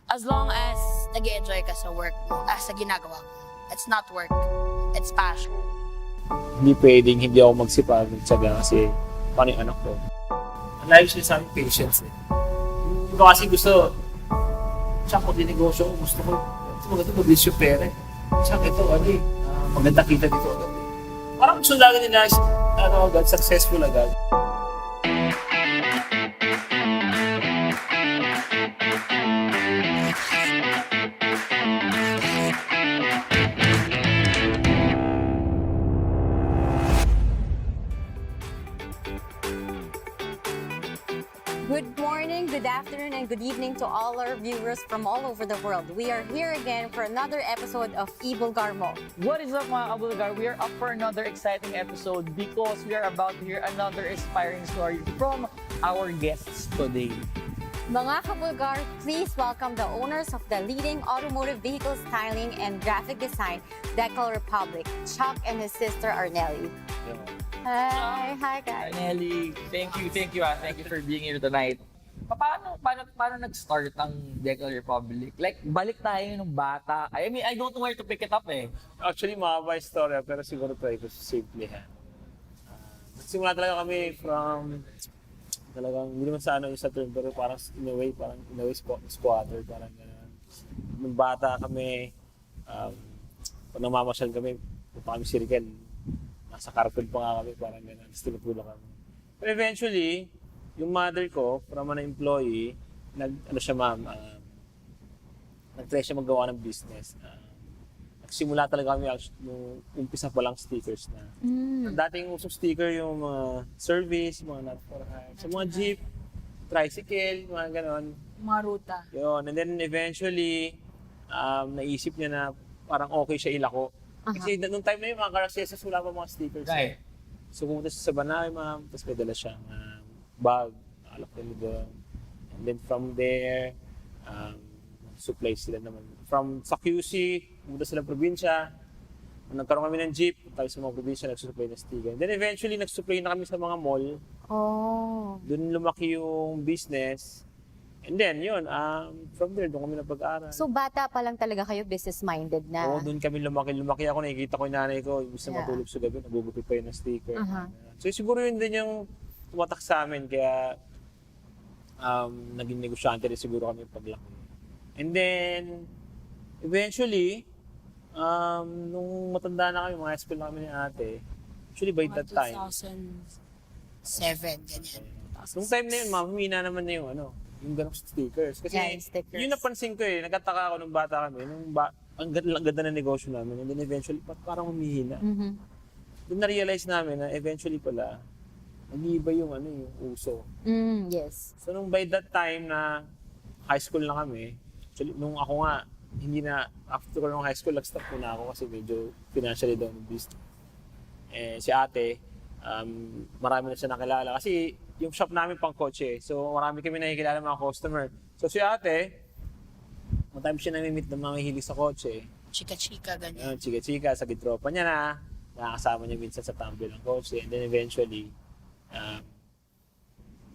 As long as nag-enjoy ka sa work mo, sa ginagawa mo. It's not work. It's passion. Hindi pwedeng hindi ako magsipag, magtsaga kasi paano yung anak ko. Ang life siya sa amin, patience eh. Hindi ko kasi gusto, tsaka kung dinegosyo ko, gusto ko, maganda mag-list yung pera eh. Tsaka ito, maganda kita dito agad eh. Parang gusto lang nila, agad, successful agad. Good morning, good afternoon, and good evening to all our viewers from all over the world. We are here again for another episode of Ibulgar Mo. What is up mga kabulgar? We are up for another exciting episode because we are about to hear another inspiring story from our guests today. Mga kabulgar, please welcome the owners of the leading automotive vehicle styling and graphic design, Decal Republic, Chuck and his sister Arnelli. Hi guys. Nelly, thank you for being here tonight. Paano nag-start ang Decal Republic? Like, balik tayo nung bata. I mean, I don't know where to pick it up eh. Actually, mahaba yung story, pero siguro try ko simple ha. Nagsimula talaga kami from, talagang, hindi naman sa yung sa term, pero parang in a way squatter, parang gano'n. Nung bata kami, pag namamasyal kami, punta kami circle. Nasa carpet pa nga kami, parang gano'n, tinutulong kami. But eventually, yung mother ko, from an employee, nag-try siya magawa ng business. Nagsimula talaga kami nung umpisa pa lang stickers na. Dating usong sticker yung mga service, mga not for hire. Sa mga jeep, tricycle, mga ganon. Mga ruta. Yun. And then eventually, naisip niya na parang okay siya ilako. Kasi nung time na yun, mga Caracesas, wala pa mga stickers. Right. So pumunta siya sa Banawe, ma'am, tapos may dala siyang bag, alak nila doon. And then from there, supply sila naman. Sa QC, pumunta sila probinsya. Nagkaroon kami ng jeep, tayo sa mga probinsya, nagsusupply ng sticker. Then eventually, nagsupply na kami sa mga mall. Oh. Doon lumaki yung business. And then, yun, from there, doon kami napag-aral. So bata pa lang talaga kayo business-minded na? Oo, doon kami lumaki. Lumaki ako, nakikita ko yung nanay ko, imbis na matulog sa gabi, nagugupit pa yun ng sticker. So siguro yun din yung tumatak sa amin, kaya naging negosyante rin siguro kami paglaki. And then, eventually, nung matanda na kami, mga high school na kami ni ate, actually by that time, 2007, ganyan. nung time na yun, humina naman na yung ganong stickers. Kasi Yeah, yung stickers. yun napansin ko nagtataka ako nung bata kami, ang ganda ng negosyo namin, and then eventually, parang humihina. Doon na-realize namin na eventually pala, nag-iiba yung yung uso. Yes. So nung by that time na high school na kami, actually nung ako nga, hindi na, after nung high school, nag-stop muna ako kasi medyo financially down yung business. Si ate, marami na siya nakilala. Kasi yung shop namin pang kotse, so marami kami nakikilala mga customer. So si ate, matami siya nami-meet ng mga hilig sa kotse. Chika-chika, ganyan. Chika-chika, sa tropa niya na, nakakasama niya minsan sa tumble ng kotse. And then eventually,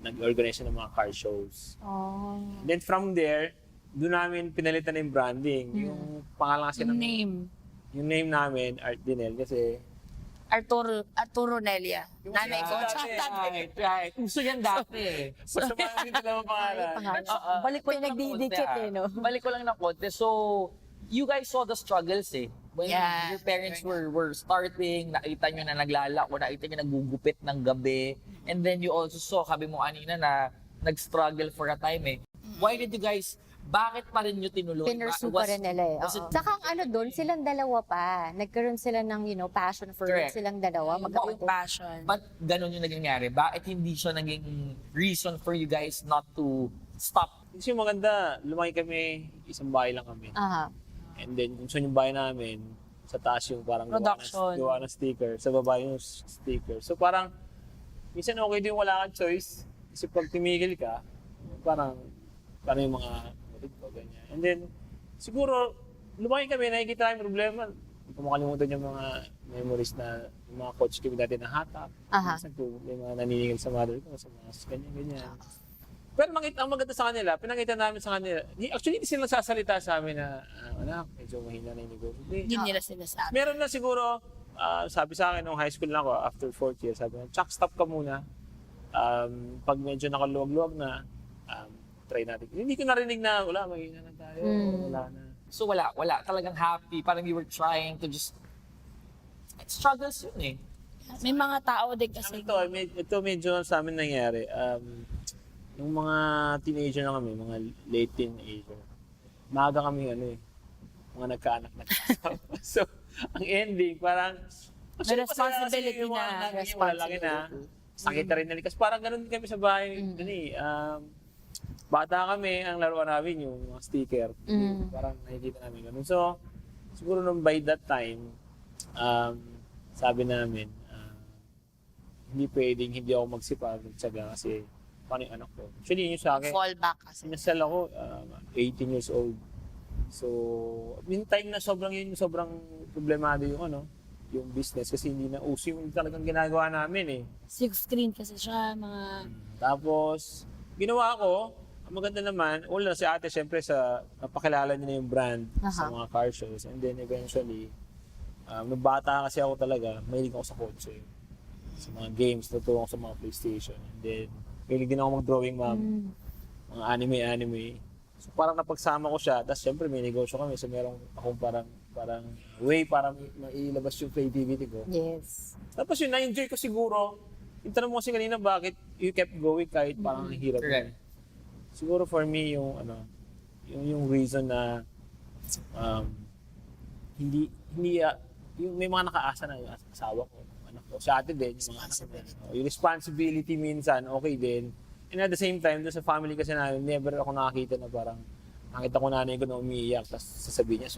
nag-organize siya ng mga car shows. Oh. And then from there, doon namin pinalitan na yung branding. Yung pangalan kasi Yung name. yung name namin, Art Dinel, kasi Arturo Nelia. Nanay ko. Right. Gusto yan dati eh. basta mga din dalawang pangalan. Balik ko lang ng Nagdidikit konti, no? Balik ko lang ng konti. So, you guys saw the struggles eh. When Yeah. your parents were starting, nakita nyo na naglalako, nakita nyo nagugupit ng gabi. And then you also saw, sabi mo kanina na nag-struggle for a time eh. Why did you guys, bakit pa rin nyo tinuloy? Pinursu pa rin nila eh. was it- Saka ang doon, silang dalawa pa. Nagkaroon sila ng, passion for it. Correct. Silang dalawa. Yung Magkakaupo. passion. Ba't ganun yung nangyayari? Bakit hindi siya naging reason for you guys not to stop? Kasi maganda, lumaki kami, isang bahay lang kami. Aha. And then, kung saan yung bahay namin, sa taas yung parang Production. gawa ng sticker, sa baba yung sticker. So parang, minsan okay din wala kang choice. Kasi pag tumigil ka, parang yung mga kapatid ko, ganyan. And then, siguro, lumaki kami, nakikita namin problema. Hindi ko makalimutan yung mga memories na yung mga coach kami dati na hatak. Aha. Minsan po, may mga naniningil sa mother ko, sa mga ganyan. Pero ang maganda sa kanila, pinakita namin sa kanila, actually hindi sila sasalita sa amin na, anak, medyo mahina na yung negosyo. Hindi nila sinasabi. Meron na siguro, sabi sa akin nung high school na ako, after 4th year, sabi na, Chuck, stop ka muna. Pag medyo nakaluwag-luwag na, try natin. Hindi ko narinig na, wala, mahina na tayo, wala na. So wala talagang happy. Parang you were trying to just, struggles yun eh. May mga tao din kasi. Ito medyo sa amin nangyari. Nung mga teenager na kami, mga late teenager, maaga kami mga nagkaanak na. So, ang ending, parang, May responsibility na. Malaki na. Sakit na rin nila. Kasi parang ganun kami sa bahay. Bata kami, ang laruan namin yung mga sticker. Parang nakikita namin ganun. So, siguro nung by that time, sabi namin, hindi pwedeng hindi ako magsipag, magtsaga kasi paano yung anak ko. Actually, yun yung sa akin. Fall back kasi. Sinasal ako, 18 years old. So, yung time na sobrang problemado yung business kasi hindi na uso yung talagang ginagawa namin eh. Silk screen kasi siya, mga... Tapos, ginawa ko, ang maganda naman, una si ate syempre napakilala niya na yung brand sa mga car shows. And then eventually, nung bata kasi ako talaga, mahilig ako sa kotse. Sa mga games, natutuwa ako sa mga PlayStation. And then, mahilig din ako mag-drawing mga anime. So parang napagsama ko siya, tapos syempre may negosyo kami. So meron akong parang way para mailabas yung creativity ko. Yes. Tapos yun, na-enjoy ko siguro. Yung tanong mo kasi kanina, bakit you kept going kahit parang ang hirap. Correct. Siguro for me, yung reason na hindi yung may mga nakaasa na yung asawa ko, anak ko, sa atin din, yung mga anak ko. Yung responsibility minsan, okay din. And at the same time, doon sa family kasi namin, never ako nakakita na parang nakita ko nanay ko na umiiyak, tapos sasabihin niya,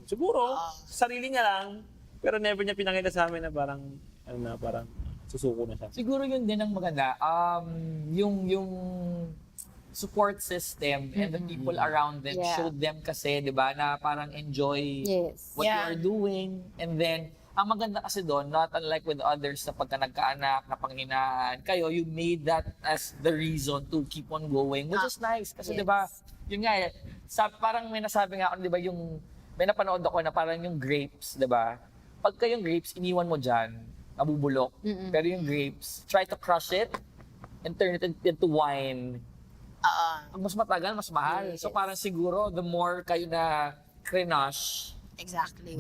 siguro, sa sarili niya lang, pero never niya pinakita sa amin na parang susuko na siya. Siguro yun din ang maganda. Yung support system and the people around them showed them kasi, di ba, na parang enjoy what you are doing. And then, ang maganda kasi doon, not unlike with others na pagka nagkaanak, na panghinaan, kayo, you made that as the reason to keep on going, which is nice. Kasi di ba, yun nga parang may nasabi nga ako, di ba, may napanood ako na parang yung grapes, di ba? Pagka yung grapes, iniwan mo dyan, nabubulok. Pero yung grapes, try to crush it and turn it into wine. Ang mas matagal, mas mahal. So parang siguro, the more kayo na crush, Exactly.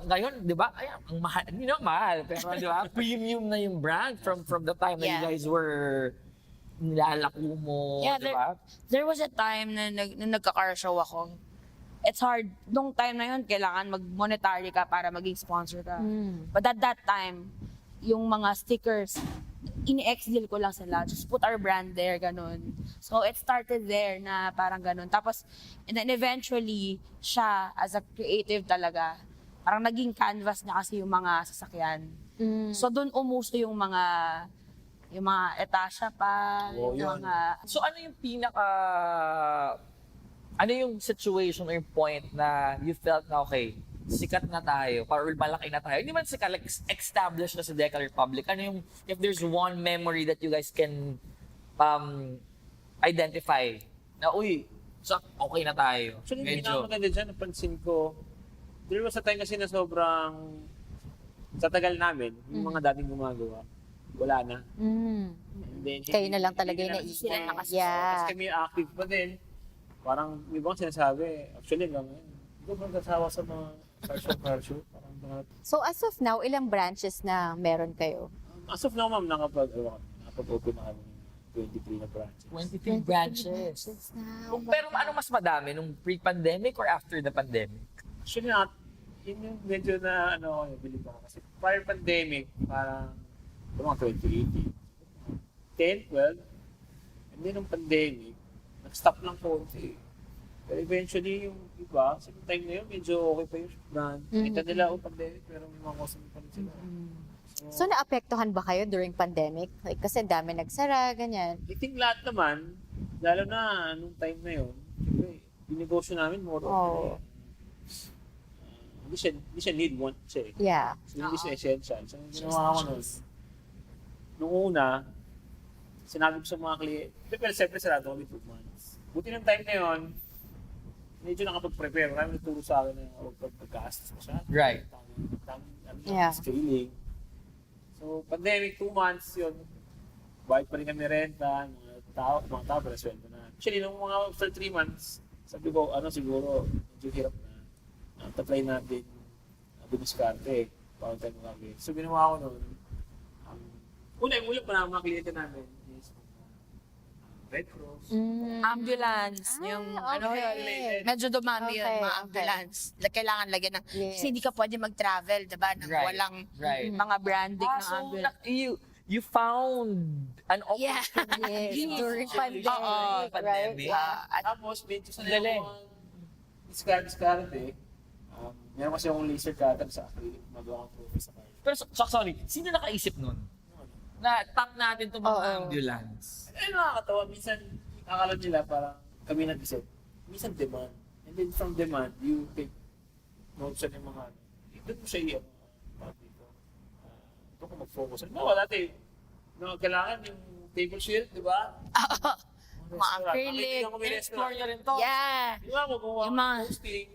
ngayon, di ba, ang mahal, hindi naman mahal, pero di ba, premium na yung brand from the time that you guys were nilalako mo, di ba? There was a time na nagka-car show ako. It's hard. Nung time na yun, kailangan mag-monetary ka para maging sponsor ka. But at that time, yung mga stickers, ini-ex-deal ko lang sila. Just put our brand there, ganun. So, it started there na parang ganun. Tapos, and then eventually, siya, as a creative talaga, parang naging canvas niya kasi yung mga sasakyan. So, doon umuso yung mga etasya pa, yung mga... So, ano yung ano yung situation or yung point na you felt na, okay, sikat na tayo, or malaki na tayo. Hindi man sikat, like, established na sa Decal Republic. Ano yung, if there's one memory that you guys can identify, na, so, okay na tayo. Actually, hindi na maganda dyan. Napansin ko, there was a time kasi na sobrang, sa tagal namin, yung mga dating gumagawa, wala na. Then, Kayo na lang talaga yung sila naisip. Tapos kami active pa din. Parang, may bang sinasabi, actually, hanggang ngayon, hindi ko bang kasawa sa mga car show. Parang mga... So as of now, ilang branches na meron kayo? As of now, ma'am, nakapag-open na kami ng 23 na branches. 23 branches. Pero ano mas madami, nung pre-pandemic or after the pandemic? Actually, yun yung medyo na, bilib ako. Kasi prior pandemic, parang, mga 2018, 10, 12, and then nung pandemic, nag-stop lang konti. Pero eventually, yung iba, sa time na yun, medyo okay pa yung brand. Kita nila, pandemic, pero may mga customer pa rin sila. So naapektuhan ba kayo during pandemic? Like, kasi dami nagsara, ganyan. I think lahat naman, lalo na nung time na yun, siyempre, yung negosyo namin, more on, hindi siya need, want siya eh. Yeah. So, hindi siya essential. So, yung ginawa ko nun, nung una, sinabi ko sa mga kliyente, pero siyempre sarado kami 2 months. Buti ng time na yun, medyo nakapag-prepare. Marami nagturo sa akin na huwag pagkastos ko siya. Right. Yeah. Scaling. So, pandemic, 2 months yun. Bayad pa rin kami renta, mga tao, pero sweldo na. Actually, nung mga after 3 months, sabi ko, siguro, medyo hirap na. Tatry natin, dumiskarte, para tayo makagay. So, ginawa ko noon, una pa na mga kliyente namin is Red Cross. Ambulance, yung okay. medyo dumami yun, Okay, mga okay. ambulance. Kailangan lagyan ng, Yes. kasi hindi ka pwede mag-travel, diba? Nang Right, walang right. mga branding ng So, ambulance. you found an Yeah. Yes, Yes. during pandemic, Oo, pandemic. right? At Tapos, medyo sa Galing. diskarte. Meron kasi akong laser cutter sa acrylic, magawa kong trophy sa car. Pero sorry, sino nakaisip nun? Na top natin itong mga Oo. ambulance. Nakakatawa. Minsan, akala nila parang kami nag-isip. Minsan demand. And then from demand, you take notes ng mga doon mo siya i-ano. Dito. Doon ko mag-focus. Dati, kailangan yung table shield, di ba? mga acrylic. Explore nyo rin to. Yeah. Di ba mo kung Yung mga- posting,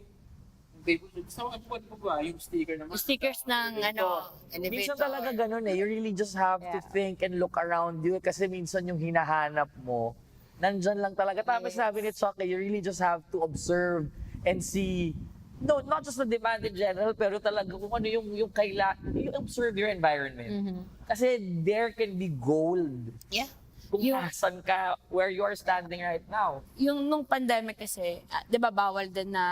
yung table shield. Sa mga po ba, yung sticker naman. Yung stickers ng elevator. Minsan talaga ganun eh. You really just have to Yeah. think and look around you kasi minsan yung hinahanap mo, nandyan lang talaga. Tama Yes. sabi ni Chuck, you really just have to observe and see, no, not just the demand in general, pero talaga kung ano yung you observe your environment. Kasi there can be gold Yeah. kung Yung- asan ka, where you are standing right now. Yung nung pandemic kasi, 'di ba bawal din na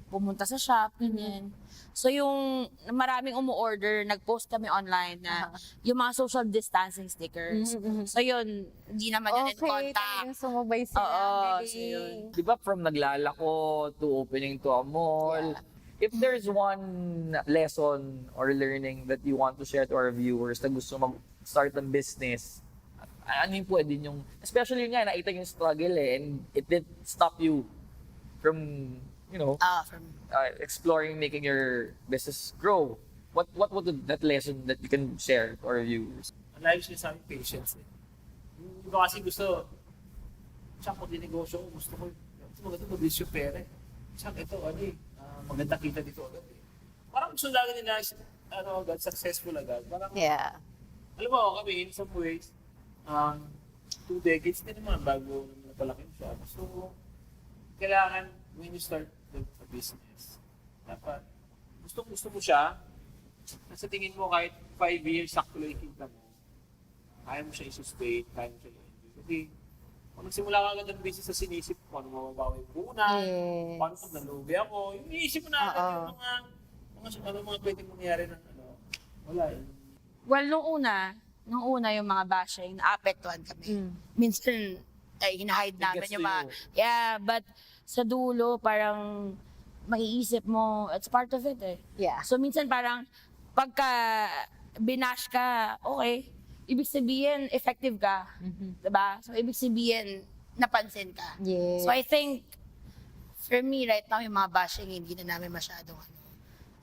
pumunta sa shop, ganyan. So yung maraming umu-order, nag-post kami online na yung mga social distancing stickers. So yun, hindi naman yun in Okay, contact. talagang sumabay sila. Oo, Galing. so yun. Di ba from naglalako to opening to a mall, if there's one lesson or learning that you want to share to our viewers na gusto mag-start ng business, ano yung pwede yung, especially yun nga, nakita yung struggle and it did stop you from, From exploring making your business grow. What would that lesson that you can share to our viewers? Ang layo siya sa amin, patience eh. Yung iba kasi gusto, tsaka pag dinegosyo ko, gusto ko, maganda mabilis yung pera eh. Tsaka ito, maganda kita dito agad eh. Parang gusto lagi nila, agad, successful agad. Parang, Yeah. alam mo, kami in some ways, 2 decades din naman bago napalaki siya. So, kailangan, when you start a business, dapat, gusto mo siya, sa tingin mo kahit 5 years, sakto lang yung kita mo, kaya mo siya i-sustain, kaya mo siya i-enjoy. Kasi, kung nagsimula ka agad ng business sa sinisip ko, paano mababawi yung puhunan, Yes. paano pag nalugi ako, yung iisip mo na agad yung mga pwedeng mangyari ng wala eh. Well, nung una yung mga bashing, naapektuhan kami. Minsan, hinahide namin gets yung to mga, you. yeah, but sa dulo, parang maiisip mo, it's part of it eh. Yeah. So minsan parang, pagka binash ka, okay, ibig sabihin, effective ka. Diba? So ibig sabihin, napansin ka. Yes. So I think, for me right now, yung mga bashing, hindi na namin masyadong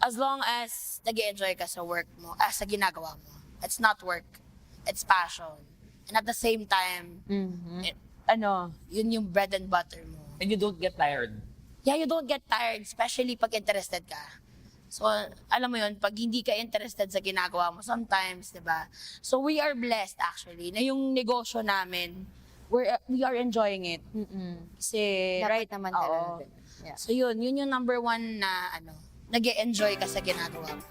as long as nag-enjoy ka sa work mo, sa ginagawa mo. It's not work. It's passion. And at the same time, yun yung bread and butter mo. And you don't get tired. Yeah, you don't get tired, especially pag interested ka. So, alam mo yun, pag hindi ka interested sa ginagawa mo, sometimes, di ba? So, we are blessed actually, na yung negosyo namin, we are enjoying it. Kasi, Dapat right, naman oo. talaga. Yeah. So, yun yung number one na, nag-e-enjoy ka sa ginagawa mo.